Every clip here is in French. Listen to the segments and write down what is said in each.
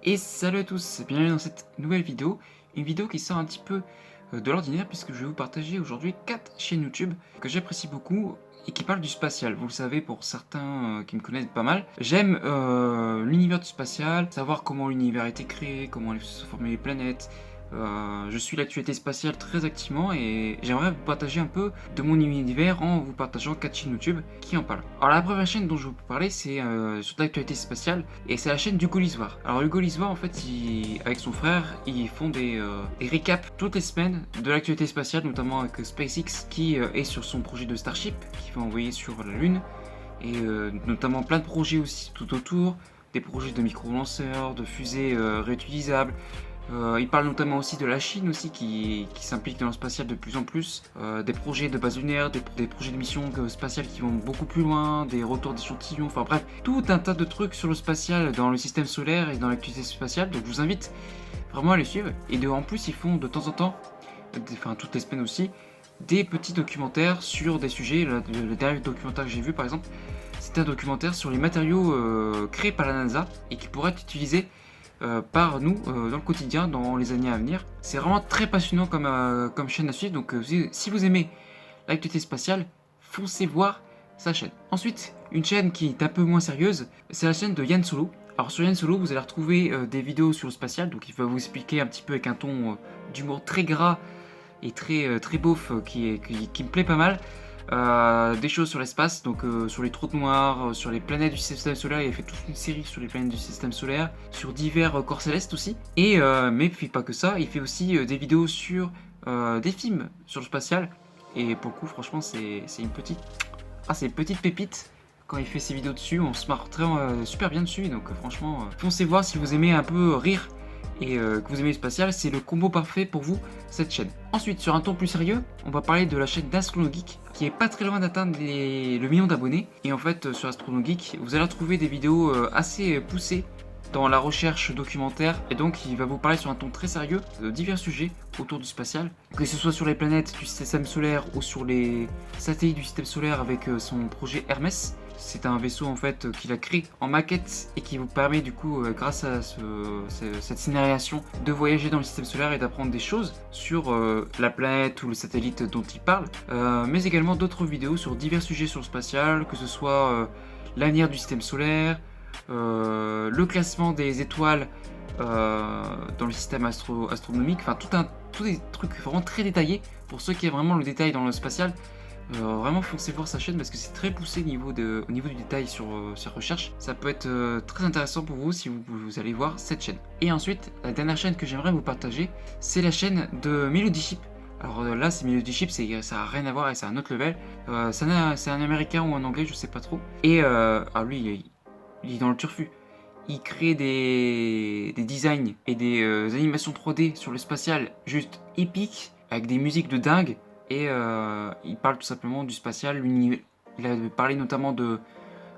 Et salut à tous, bienvenue dans cette nouvelle vidéo, une vidéo qui sort un petit peu de l'ordinaire puisque je vais vous partager aujourd'hui 4 chaînes YouTube que j'apprécie beaucoup et qui parlent du spatial. Vous le savez pour certains qui me connaissent pas mal, j'aime l'univers du spatial, savoir comment l'univers a été créé, comment se former les planètes. Je suis l'actualité spatiale très activement et j'aimerais vous partager un peu de mon univers en vous partageant 4 chaînes YouTube qui en parlent. Alors la première chaîne dont je vais vous parler c'est sur l'actualité spatiale et c'est la chaîne d'Hugo Liswar. Alors Hugo Liswar en fait avec son frère ils font des récaps toutes les semaines de l'actualité spatiale, notamment avec SpaceX qui est sur son projet de Starship qui va envoyer sur la Lune et notamment plein de projets aussi tout autour, des projets de micro-lanceurs, de fusées réutilisables. Il parle notamment aussi de la Chine aussi qui s'implique dans le spatial de plus en plus, des projets de base lunaire, des projets de missions spatiales qui vont beaucoup plus loin, des retours d'échantillons, enfin bref, tout un tas de trucs sur le spatial dans le système solaire et dans l'activité spatiale, donc je vous invite vraiment à les suivre. Et en plus ils font de temps en temps, enfin toutes les semaines aussi, des petits documentaires sur des sujets. Le dernier documentaire que j'ai vu par exemple, c'était un documentaire sur les matériaux créés par la NASA et qui pourraient être utilisés par nous dans le quotidien dans les années à venir. C'est vraiment très passionnant comme chaîne à suivre, donc si vous aimez l'actualité spatiale, foncez voir sa chaîne. Ensuite, une chaîne qui est un peu moins sérieuse, c'est la chaîne de Yann Solo. Alors sur Yann Solo, vous allez retrouver des vidéos sur le spatial, donc il va vous expliquer un petit peu avec un ton d'humour très gras et très beauf qui me plaît pas mal. Des choses sur l'espace, donc sur les trous noirs, sur les planètes du système solaire. Il a fait toute une série sur les planètes du système solaire, sur divers corps célestes aussi. Et mais il fait pas que ça, il fait aussi des vidéos sur des films sur le spatial. Et pour le coup, franchement, c'est une petite pépite. Quand il fait ses vidéos dessus, on se marre super bien dessus. Donc franchement, foncez voir si vous aimez un peu rire et que vous aimez le spatial, c'est le combo parfait pour vous, cette chaîne. Ensuite, sur un ton plus sérieux, on va parler de la chaîne d'AstronoGeek, qui est pas très loin d'atteindre le million d'abonnés. Et en fait, sur AstronoGeek, vous allez retrouver des vidéos assez poussées dans la recherche documentaire, et donc il va vous parler sur un ton très sérieux de divers sujets autour du spatial, que ce soit sur les planètes du système solaire ou sur les satellites du système solaire avec son projet Hermes. C'est un vaisseau en fait qu'il a créé en maquette et qui vous permet du coup, grâce à cette scénarisation, de voyager dans le système solaire et d'apprendre des choses sur la planète ou le satellite dont il parle, mais également d'autres vidéos sur divers sujets sur le spatial, que ce soit l'avenir du système solaire, le classement des étoiles dans le système astronomique, enfin tous des trucs vraiment très détaillés pour ceux qui aiment vraiment le détail dans le spatial. Vraiment foncez voir sa chaîne parce que c'est très poussé au niveau du détail sur ses recherches. Ça peut être très intéressant pour vous si vous allez voir cette chaîne. Et ensuite, la dernière chaîne que j'aimerais vous partager, c'est la chaîne de Melody Ship. Alors là, c'est Melody Ship, ça n'a rien à voir et c'est un autre level. C'est un américain ou un anglais, je sais pas trop. Et lui, il est dans le turfu. Il crée des designs et des animations 3D sur le spatial juste épiques, avec des musiques de dingue. Et il parle tout simplement du spatial. Il a parlé notamment de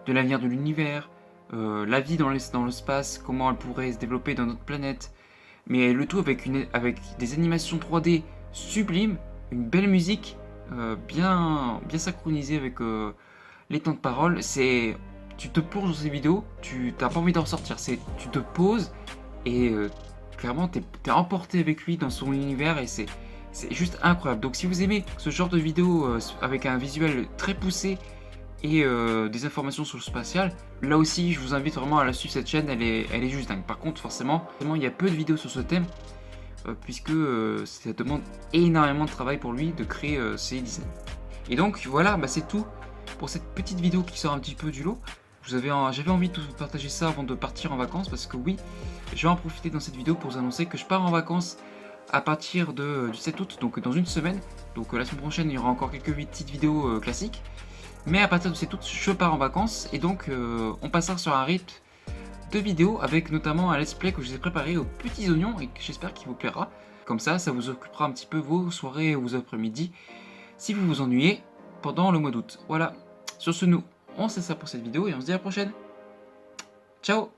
l'avenir de l'univers, la vie dans l'espace, comment elle pourrait se développer dans notre planète. Mais le tout avec des animations 3D sublimes, une belle musique, bien synchronisée avec les temps de parole. Tu te plonges dans ces vidéos, tu n'as pas envie d'en ressortir. Tu te poses et clairement t'es emporté avec lui dans son univers et c'est juste incroyable. Donc si vous aimez ce genre de vidéos avec un visuel très poussé et des informations sur le spatial, là aussi je vous invite vraiment à la suivre, cette chaîne, elle est juste dingue. Par contre forcément il y a peu de vidéos sur ce thème puisque ça demande énormément de travail pour lui de créer ces designs. Et donc voilà, c'est tout pour cette petite vidéo qui sort un petit peu du lot. J'avais envie de vous partager ça avant de partir en vacances parce que oui, je vais en profiter dans cette vidéo pour vous annoncer que je pars en vacances à partir du 7 août, donc dans une semaine. Donc la semaine prochaine, il y aura encore quelques petites vidéos classiques. Mais à partir du 7 août, je pars en vacances et donc on passera sur un rythme de vidéos avec notamment un let's play que je vous ai préparé aux petits oignons et que j'espère qu'il vous plaira. Comme ça vous occupera un petit peu vos soirées ou vos après-midi si vous vous ennuyez pendant le mois d'août. Voilà, sur ce on sait ça pour cette vidéo et on se dit à la prochaine. Ciao!